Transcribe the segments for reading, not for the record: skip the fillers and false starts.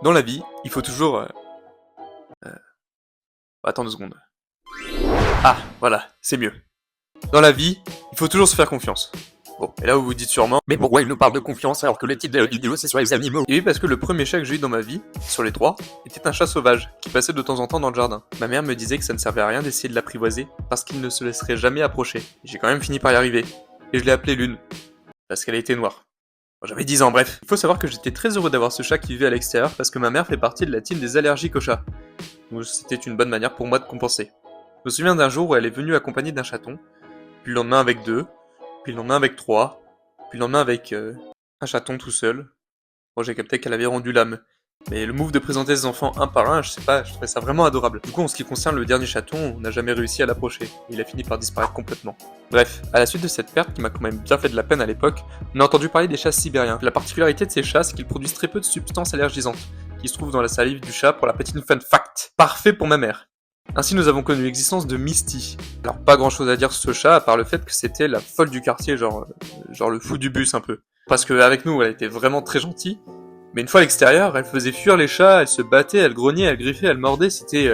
Dans la vie, il faut toujours... Attends 2 secondes. Ah, voilà, c'est mieux. Dans la vie, il faut toujours se faire confiance. Bon, et là vous vous dites sûrement... Mais pourquoi il nous parle de confiance alors que le titre de la vidéo c'est sur les animaux? Et oui, parce que le premier chat que j'ai eu dans ma vie, sur les 3, était un chat sauvage, qui passait de temps en temps dans le jardin. Ma mère me disait que ça ne servait à rien d'essayer de l'apprivoiser, parce qu'il ne se laisserait jamais approcher. J'ai quand même fini par y arriver. Et je l'ai appelée Lune. Parce qu'elle était noire. Bon, j'avais 10 ans, bref. Il faut savoir que j'étais très heureux d'avoir ce chat qui vivait à l'extérieur, parce que ma mère fait partie de la team des allergiques aux chats. Donc c'était une bonne manière pour moi de compenser. Je me souviens d'un jour où elle est venue accompagnée d'un chaton, puis le lendemain avec 2, puis le lendemain avec 3, puis le lendemain avec un chaton tout seul. Bon, j'ai capté qu'elle avait rendu l'âme. Mais le move de présenter ses enfants un par un, je sais pas, je trouvais ça vraiment adorable. Du coup, en ce qui concerne le dernier chaton, on n'a jamais réussi à l'approcher. Il a fini par disparaître complètement. Bref, à la suite de cette perte qui m'a quand même bien fait de la peine à l'époque, on a entendu parler des chats sibériens. La particularité de ces chats, c'est qu'ils produisent très peu de substances allergisantes, qui se trouvent dans la salive du chat pour la petite fun fact. Parfait pour ma mère. Ainsi, nous avons connu l'existence de Misty. Alors, pas grand chose à dire sur ce chat, à part le fait que c'était la folle du quartier, genre le fou du bus un peu. Parce qu'avec nous, elle était vraiment très gentille, mais une fois à l'extérieur, elle faisait fuir les chats, elle se battait, elle grognait, elle griffait, elle mordait, c'était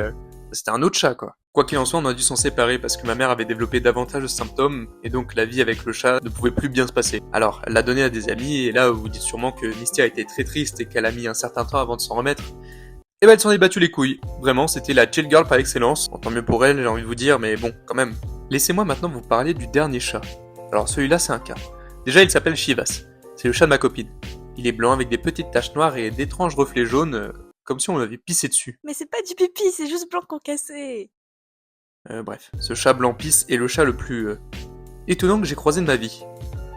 un autre chat, quoi. Quoi qu'il en soit, on a dû s'en séparer parce que ma mère avait développé davantage de symptômes, et donc la vie avec le chat ne pouvait plus bien se passer. Alors, elle l'a donné à des amis, et là, vous vous dites sûrement que Misty a été très triste et qu'elle a mis un certain temps avant de s'en remettre. Et bah elle s'en est battu les couilles. Vraiment, c'était la chill girl par excellence. Bon, tant mieux pour elle, j'ai envie de vous dire, mais bon, quand même. Laissez-moi maintenant vous parler du dernier chat. Alors celui-là, c'est un cas. Déjà, il s'appelle Chivas. C'est le chat de ma copine. Il est blanc avec des petites taches noires et d'étranges reflets jaunes, comme si on l'avait pissé dessus. Mais c'est pas du pipi, c'est juste blanc concassé. Bref, ce chat blanc pisse est le chat le plus étonnant que j'ai croisé de ma vie.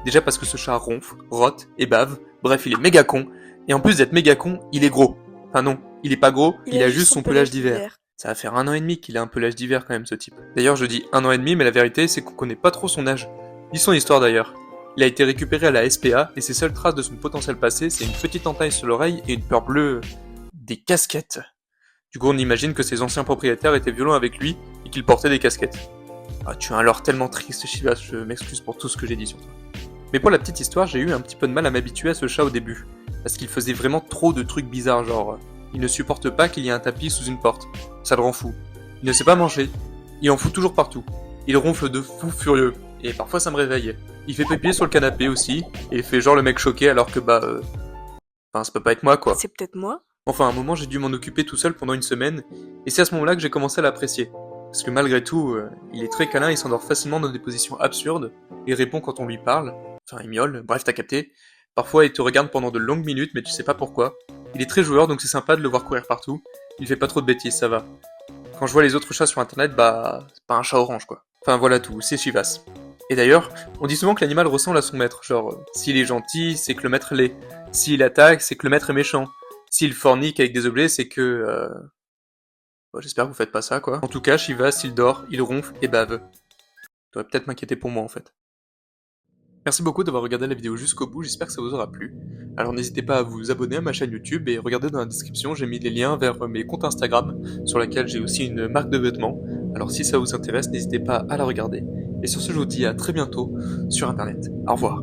Déjà parce que ce chat ronfle, rote et bave. Bref, il est méga con. Et en plus d'être méga con, il est gros. Enfin non, il est pas gros, il a juste son pelage d'hiver. Ça va faire 1 an et demi qu'il a un pelage d'hiver quand même, ce type. D'ailleurs, je dis 1 an et demi, mais la vérité, c'est qu'on connaît pas trop son âge. Ni son histoire d'ailleurs. Il a été récupéré à la SPA, et ses seules traces de son potentiel passé, c'est une petite entaille sur l'oreille et une peur bleue... des casquettes. Du coup, on imagine que ses anciens propriétaires étaient violents avec lui, et qu'ils portaient des casquettes. Ah, tu as un lore tellement triste, Chivas, je m'excuse pour tout ce que j'ai dit sur toi. Mais pour la petite histoire, j'ai eu un petit peu de mal à m'habituer à ce chat au début. Parce qu'il faisait vraiment trop de trucs bizarres, genre... il ne supporte pas qu'il y ait un tapis sous une porte. Ça le rend fou. Il ne sait pas manger. Il en fout toujours partout. Il ronfle de fou furieux. Et parfois ça me réveille. Il fait pipi sur le canapé aussi. Et il fait genre le mec choqué alors que Enfin, ça peut pas être moi quoi. C'est peut-être moi. Enfin, à un moment j'ai dû m'en occuper tout seul pendant 1 semaine. Et c'est à ce moment-là que j'ai commencé à l'apprécier. Parce que malgré tout, il est très câlin, il s'endort facilement dans des positions absurdes. Il répond quand on lui parle. Enfin, il miaule. Bref, t'as capté. Parfois, il te regarde pendant de longues minutes, mais tu sais pas pourquoi. Il est très joueur, donc c'est sympa de le voir courir partout. Il fait pas trop de bêtises, ça va. Quand je vois les autres chats sur internet, c'est pas un chat orange, quoi. Enfin, voilà tout, c'est Chivas. Et d'ailleurs, on dit souvent que l'animal ressemble à son maître, genre, s'il est gentil, c'est que le maître l'est. S'il attaque, c'est que le maître est méchant. S'il fornique avec des objets, c'est que, Bon, j'espère que vous faites pas ça, quoi. En tout cas, Chivas, il dort, il ronfle et bave. Tu devrais peut-être m'inquiéter pour moi, en fait. Merci beaucoup d'avoir regardé la vidéo jusqu'au bout, j'espère que ça vous aura plu. Alors n'hésitez pas à vous abonner à ma chaîne YouTube et regardez dans la description, j'ai mis les liens vers mes comptes Instagram, sur laquelle j'ai aussi une marque de vêtements. Alors si ça vous intéresse, n'hésitez pas à la regarder. Et sur ce, je vous dis à très bientôt sur internet. Au revoir.